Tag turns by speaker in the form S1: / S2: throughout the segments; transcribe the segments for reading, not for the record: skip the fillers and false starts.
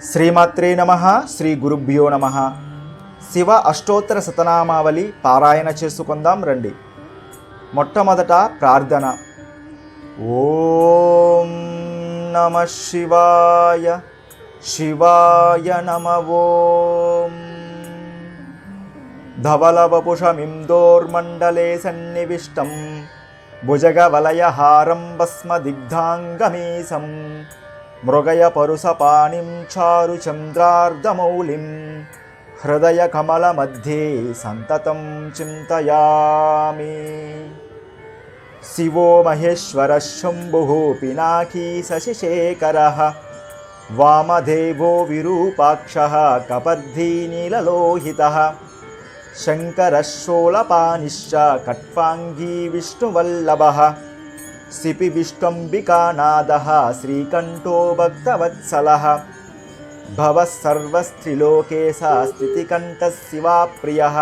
S1: శ్రీమాత్రే నమః. శ్రీ గురుభ్యో నమః. శివ అష్టోత్తర శతనామావళి పారాయణ చేసుకుందాం రండి. మొట్టమొదట ప్రార్థన. ఓం నమః శివాయ. శివాయ నమః. ఓం ధవలవపుషమిందోర్మండలే సన్నివిష్టం భుజగవలయహారం భస్మదిగ్ధాంగమీశం మృగయ పరుసపాణిం చారుచంద్రార్ధమౌళిం హృదయ కమల మధ్యే సంతతం చింతయామి. శివో మహేశ్వర శంభుః పినాకీ శశిశేఖరః వామదేవో విరూపాక్షః కపర్ధీ నీలలోహితః శంకరః శూలపాణిశ్చ ఖట్వాంగీ విష్ణువల్లభః సిపి విష్ణుంబికానాథః శ్రీకంఠో భక్తవత్సలః భవః సర్వస్త్రిలోకేశ స్థితికంఠः శివాప్రియః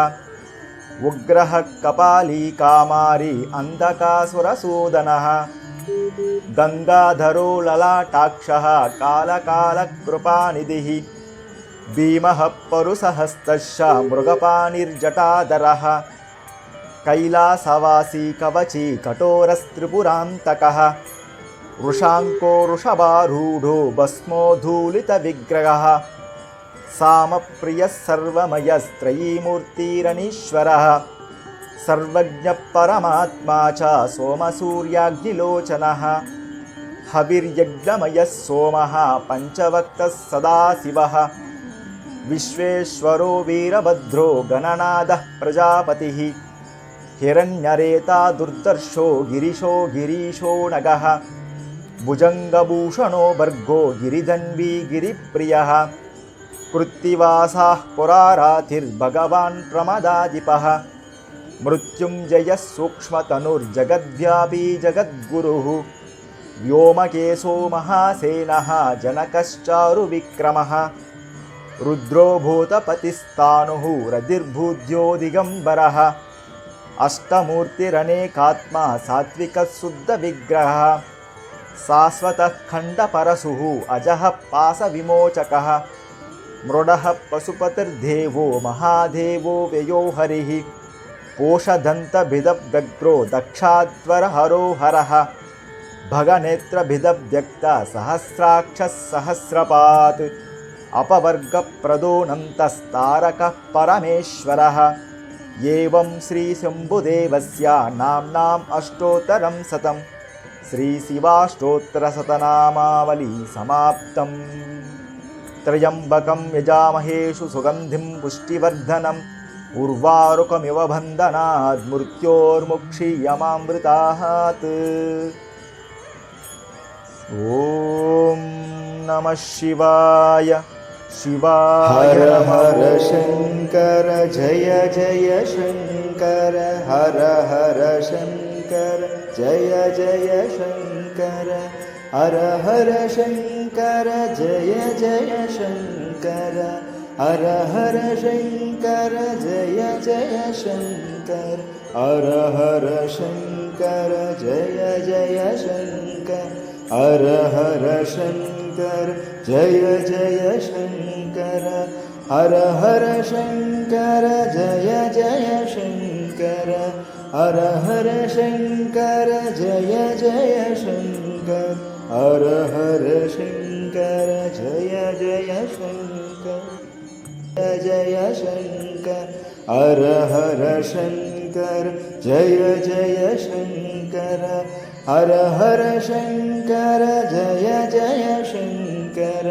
S1: ఉగ్రః కపాలీ కామారి అంధకాసురసూదనః గంగాధరో లలాటాక్షః కాలకాలకృపానిధిః భీమః పరుసహస్తశ్చ మృగపాణిర్జటాధరః కైలాసవాసీ కవచీ కఠోరస్త్రిపురాంతకః వృషాంకో వృషభారూఢో భస్మోద్ధూళితవిగ్రహः సామప్రియः సర్వమయస్త్రయీమూర్తిరనీశ్వరः సర్వజ్ఞః పరమాత్మా చ సోమసూర్యాగ్నిలోచనः హవిర్యజ్ఞమయः సోమः పంచవక్తः సదాశివः విశ్వేశ్వరో వీరభద్రో గణనాథः ప్రజాపతిः హిరణ్యరేతా దుర్దర్శో గిరిశో గిరీశో నగః భుజంగభూషణో భర్గో గిరిధన్వీ గిరిప్రియః కృత్తివాసాః పురారాతిర్భగవాన్ ప్రమదాధిపః మృత్యుంజయः సూక్ష్మతనుర్జగద్వ్యాపీ జగద్గురుః వ్యోమకేశో మహాసేనः జనకశ్చారువిక్రమः రుద్రో భూతపతిస్థాణుః రతిర్భూద్యో దిగంబరः అష్టమూర్తిరనేకాత్మా సాత్వికः శుద్ధవిగ్రహः శాశ్వతః ఖండపరశుః అజః పాశవిమోచకः మృడః పశుపతిర్దేవో మహాదేవో వ్యయో హరిః పోషదంతభిదవ్యగ్రో దక్షాధ్వరహరో హరः భగనేత్రభిదవ్యక్త సహస్రాక్షः సహస్రపాత్ అపవర్గప్రదోనంతస్తారకः పరమేశ్వరः ఏవం శ్రీ శంభుదేవస్య నామ్నాం అష్టోత్తరం శతం. శ్రీ శివాష్టోత్తర శతనామావళి సమాప్తం. త్రయంబకం యజామహే సుగంధిం పుష్టివర్ధనం ఉర్వారుకమివ బంధనాద్ మృత్యోర్ముక్షీయమామృతాత్. ఓం నమః శివాయ. శివాయ
S2: హర శంకర జయ జయ శంకర హర హర శంకర జయ జయ శంకర హర హర శంకర జయ జయ శంకర హర హర శంకర జయ జయ శంకర హర హర శంకర జయ జయ శంకర హర హర శంకర జయ జయ శంకర హర హర శంకర జయ జయ శంకర హర హర శంకర జయ జయ శంకర హర హర శంకర జయ జయ శంకర జయ శంకర హర హర శంకర జయ జయ శంకర హర హర శంకర జయ జయ శంకర.